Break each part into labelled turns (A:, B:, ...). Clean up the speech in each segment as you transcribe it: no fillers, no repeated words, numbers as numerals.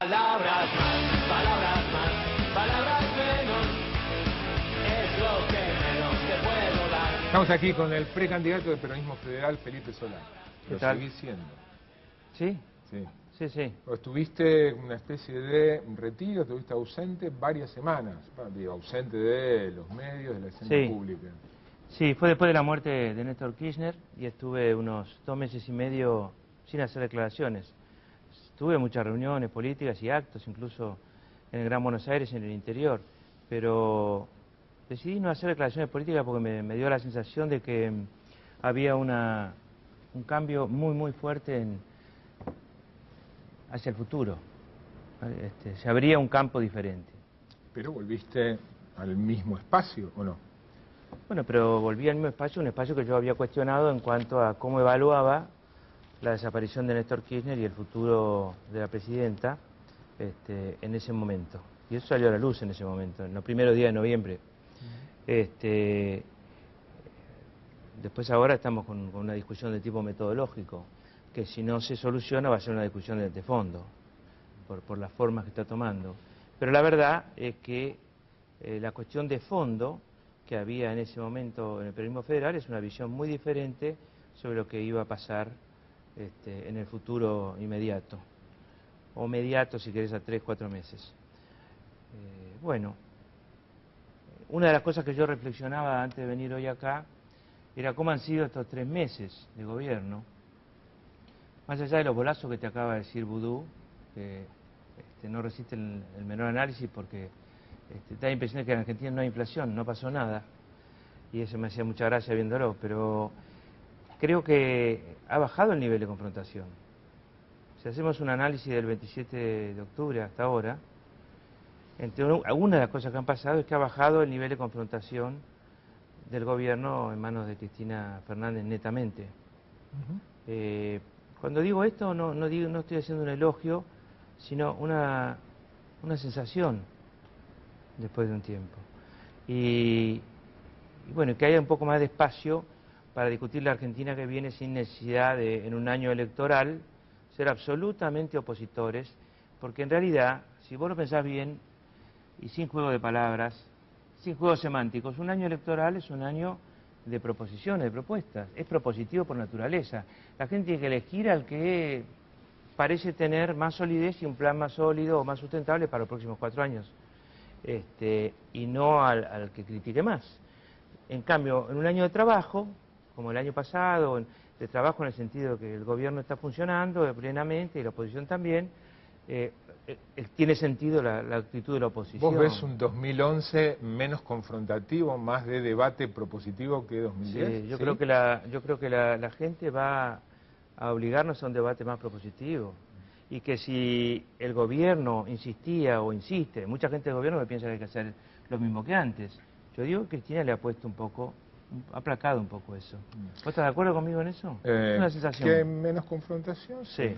A: Palabras más, palabras menos, es lo que menos te puedo dar.
B: Estamos aquí con el precandidato del peronismo federal, Felipe Solá.
C: ¿Qué
B: Lo
C: tal?
B: seguís siendo.
C: ¿Sí?
B: Sí.
C: Sí, sí.
B: Estuviste en una especie de retiro, estuviste ausente varias semanas. Digo, ausente de los medios, de la escena
C: Sí.
B: pública.
C: Sí, fue después de la muerte de Néstor Kirchner y estuve unos 2 meses y medio sin hacer declaraciones. Tuve muchas reuniones políticas y actos, incluso en el Gran Buenos Aires y en el interior, pero decidí no hacer declaraciones políticas porque me dio la sensación de que había un cambio muy fuerte hacia el futuro. Se abría un campo diferente.
B: Pero volviste al mismo espacio, ¿o no?
C: Bueno, pero volví al mismo espacio, un espacio que yo había cuestionado en cuanto a cómo evaluaba la desaparición de Néstor Kirchner y el futuro de la presidenta en ese momento. Y eso salió a la luz en ese momento, en los primeros días de noviembre. Después ahora estamos con una discusión de tipo metodológico, que si no se soluciona va a ser una discusión de fondo, por las formas que está tomando. Pero la verdad es que la cuestión de fondo que había en ese momento en el peronismo federal es una visión muy diferente sobre lo que iba a pasar en el futuro inmediato, o mediato si querés a 3-4 meses. Bueno, una de las cosas que yo reflexionaba antes de venir hoy acá era cómo han sido estos 3 meses de gobierno, más allá de los bolazos que te acaba de decir Vudú, que no resisten el menor análisis porque da la impresión de que en Argentina no hay inflación, no pasó nada, y eso me hacía mucha gracia viéndolo, pero creo que ha bajado el nivel de confrontación. Si hacemos un análisis del 27 de octubre hasta ahora, algunas de las cosas que han pasado es que ha bajado el nivel de confrontación del gobierno en manos de Cristina Fernández netamente. Cuando digo esto no estoy haciendo un elogio, sino una sensación después de un tiempo. Y bueno, que haya un poco más de espacio para discutir la Argentina que viene sin necesidad de, en un año electoral, ser absolutamente opositores, porque en realidad, si vos lo pensás bien, y sin juego de palabras, sin juegos semánticos, un año electoral es un año de proposiciones, de propuestas, es propositivo por naturaleza. La gente tiene que elegir al que parece tener más solidez y un plan más sólido o más sustentable para los próximos 4 años, y no al que critique más. En cambio, en un año de trabajo, como el año pasado, de trabajo en el sentido de que el gobierno está funcionando plenamente y la oposición también, tiene sentido la actitud de la oposición.
B: ¿Vos ves un 2011 menos confrontativo, más de debate propositivo que 2010?
C: Sí, yo creo que la gente va a obligarnos a un debate más propositivo. Y que si el gobierno insistía o insiste, mucha gente del gobierno me piensa que hay que hacer lo mismo que antes. Yo digo que Cristina le ha puesto un poco, ha aplacado un poco eso. ¿Vos estás de acuerdo conmigo en eso? Es una sensación.
B: ¿Que hay menos confrontación?
C: Sí.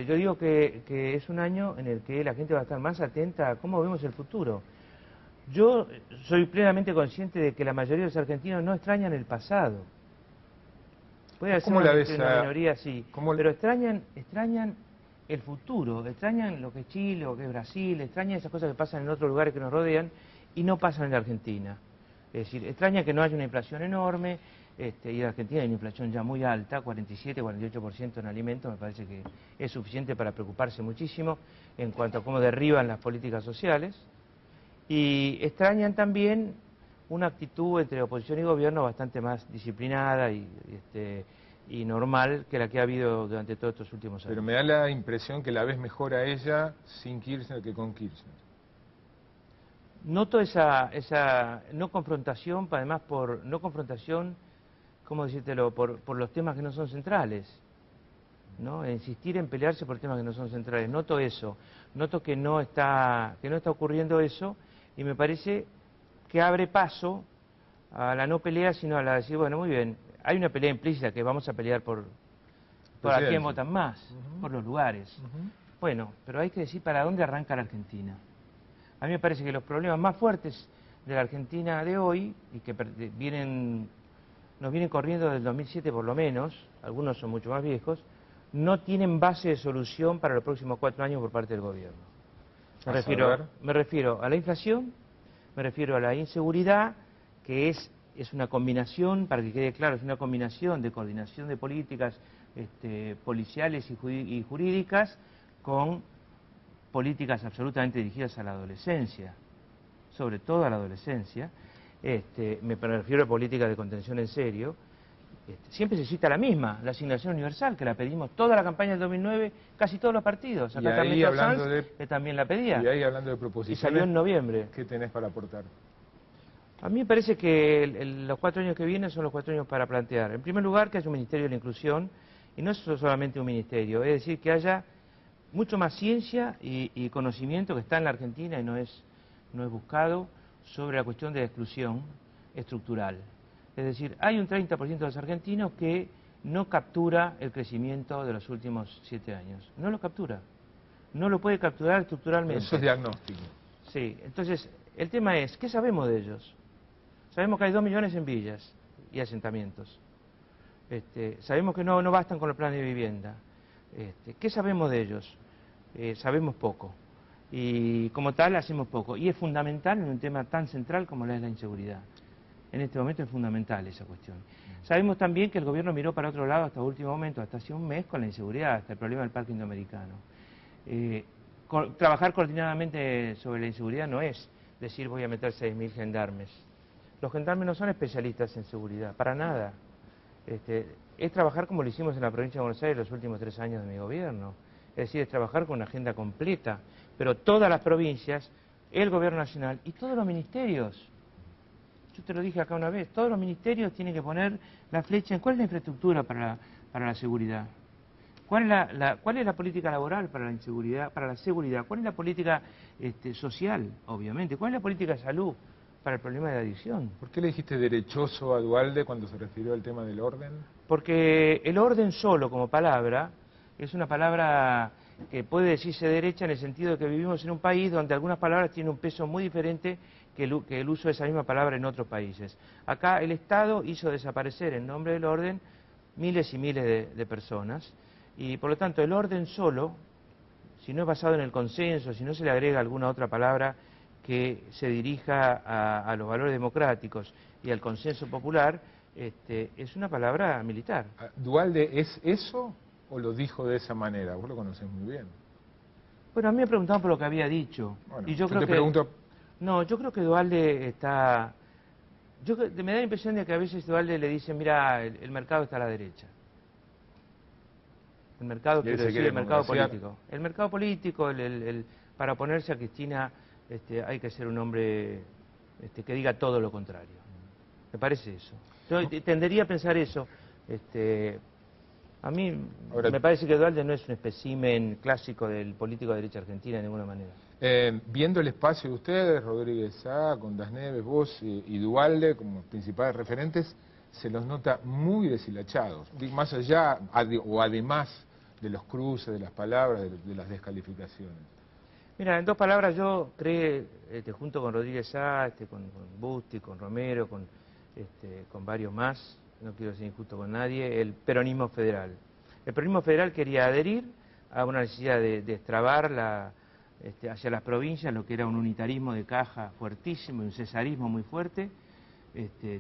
C: Yo digo que es un año en el que la gente va a estar más atenta a cómo vemos el futuro. Yo soy plenamente consciente de que la mayoría de los argentinos no extrañan el pasado. Puede ser una minoría, sí, pero extrañan el futuro, extrañan lo que es Chile, lo que es Brasil, extrañan esas cosas que pasan en otros lugares que nos rodean y no pasan en la Argentina. Es decir, extraña que no haya una inflación enorme, y en Argentina hay una inflación ya muy alta, 47-48% en alimentos, me parece que es suficiente para preocuparse muchísimo en cuanto a cómo derriban las políticas sociales. Y extrañan también una actitud entre oposición y gobierno bastante más disciplinada y normal que la que ha habido durante todos estos últimos años.
B: Pero me da la impresión que la ves mejor a ella sin Kirchner que con Kirchner.
C: Noto esa no confrontación, además no confrontación, ¿cómo decírtelo?, por los temas que no son centrales, ¿no? Insistir en pelearse por temas que no son centrales. Noto eso, noto que no está ocurriendo eso, y me parece que abre paso a la no pelea, sino a la de decir, bueno, muy bien, hay una pelea implícita que vamos a pelear por a quién votan más, por los lugares. Bueno, pero hay que decir para dónde arranca la Argentina. A mí me parece que los problemas más fuertes de la Argentina de hoy, y que nos vienen corriendo desde el 2007 por lo menos, algunos son mucho más viejos, no tienen base de solución para los próximos 4 años por parte del gobierno. Me refiero a la inflación, me refiero a la inseguridad, que es una combinación, para que quede claro, es una combinación de coordinación de políticas policiales y jurídicas con políticas absolutamente dirigidas a la adolescencia, sobre todo a la adolescencia. Me refiero a políticas de contención en serio. Siempre se cita la misma, la asignación universal, que la pedimos toda la campaña del 2009, casi todos los partidos. Acá también Sanz, que también la pedía.
B: Y ahí hablando de proposiciones,
C: y salió en noviembre.
B: ¿Qué tenés para aportar?
C: A mí me parece que los 4 años que vienen son los 4 años para plantear. En primer lugar, que haya un Ministerio de la Inclusión, y no es solamente un ministerio, es decir, que haya mucho más ciencia y conocimiento que está en la Argentina y no es buscado sobre la cuestión de la exclusión estructural. Es decir, hay un 30% de los argentinos que no captura el crecimiento de los últimos 7 años. No lo captura. No lo puede capturar estructuralmente.
B: Pero eso es diagnóstico.
C: Sí, entonces, el tema es, ¿qué sabemos de ellos? Sabemos que hay 2 millones en villas y asentamientos. Sabemos que no bastan con los planes de vivienda. ¿Qué sabemos de ellos? Sabemos poco. Y como tal, hacemos poco. Y es fundamental en un tema tan central como es la inseguridad. En este momento es fundamental esa cuestión. Sabemos también que el gobierno miró para otro lado hasta el último momento, hasta hace un mes, con la inseguridad, hasta el problema del parque indoamericano. Trabajar coordinadamente sobre la inseguridad no es decir voy a meter 6.000 gendarmes. Los gendarmes no son especialistas en seguridad, para nada. Es trabajar como lo hicimos en la provincia de Buenos Aires los últimos 3 años de mi gobierno. Es decir, es trabajar con una agenda completa. Pero todas las provincias, el gobierno nacional y todos los ministerios. Yo te lo dije acá una vez, todos los ministerios tienen que poner la flecha en cuál es la infraestructura para la seguridad. ¿Cuál es la política laboral para la inseguridad, para la seguridad? ¿Cuál es la política social, obviamente? ¿Cuál es la política de salud para el problema de la adicción?
B: ¿Por qué le dijiste derechoso a Duhalde cuando se refirió al tema del orden?
C: Porque el orden solo como palabra es una palabra que puede decirse derecha en el sentido de que vivimos en un país donde algunas palabras tienen un peso muy diferente que el uso de esa misma palabra en otros países. Acá el Estado hizo desaparecer en nombre del orden miles y miles de personas y por lo tanto el orden solo, si no es basado en el consenso, si no se le agrega alguna otra palabra que se dirija a los valores democráticos y al consenso popular, es una palabra militar.
B: ¿Duhalde es eso o lo dijo de esa manera? Vos lo conocés muy bien.
C: Bueno, a mí me preguntaban por lo que había dicho.
B: Bueno,
C: y yo creo
B: te
C: que
B: pregunto...
C: No, yo creo que Duhalde está... me da la impresión de que a veces Duhalde le dicen, mira, el mercado está a la derecha. El mercado, quiero decir, el mercado político. El mercado político, para oponerse a Cristina, hay que ser un hombre que diga todo lo contrario. Me parece eso. Yo tendería a pensar eso. A mí me parece que Duhalde no es un espécimen clásico del político de derecha argentina de ninguna manera.
B: Viendo el espacio de ustedes, Rodríguez Sá, Condas Neves, vos y Duhalde como principales referentes, se los nota muy deshilachados, más allá o además de los cruces, de las palabras, de las descalificaciones.
C: Mira, en 2 palabras yo creé, junto con Rodríguez Sá, con Busti, con Romero, con varios más, no quiero ser injusto con nadie, el peronismo federal. El peronismo federal quería adherir a una necesidad de destrabar hacia las provincias lo que era un unitarismo de caja fuertísimo, un cesarismo muy fuerte,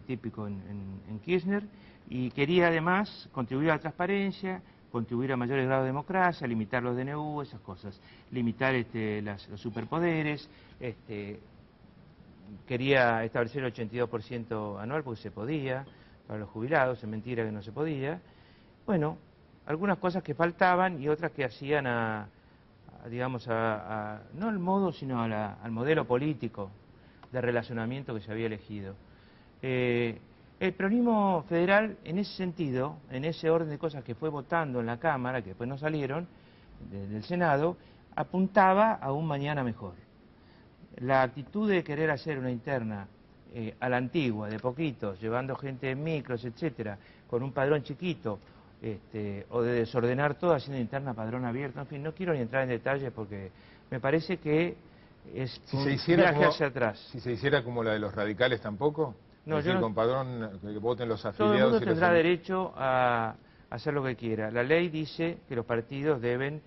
C: típico en Kirchner, y quería además contribuir a la transparencia, contribuir a mayores grados de democracia, limitar los DNU, esas cosas, limitar los superpoderes, quería establecer el 82% anual porque se podía, para los jubilados, es mentira que no se podía. Bueno, algunas cosas que faltaban y otras que hacían digamos, no al modo, sino al modelo político de relacionamiento que se había elegido. El peronismo federal, en ese sentido, en ese orden de cosas que fue votando en la Cámara, que después no salieron, del Senado, apuntaba a un mañana mejor. La actitud de querer hacer una interna a la antigua, de poquitos, llevando gente en micros, etcétera, con un padrón chiquito, o de desordenar todo haciendo interna padrón abierto, en fin, no quiero ni entrar en detalles porque me parece que es un viaje hacia atrás.
B: Si se hiciera como la de los radicales tampoco,
C: no,
B: es decir, con padrón que voten los
C: todo
B: afiliados.
C: el mundo tendrá derecho a hacer lo que quiera. La ley dice que los partidos deben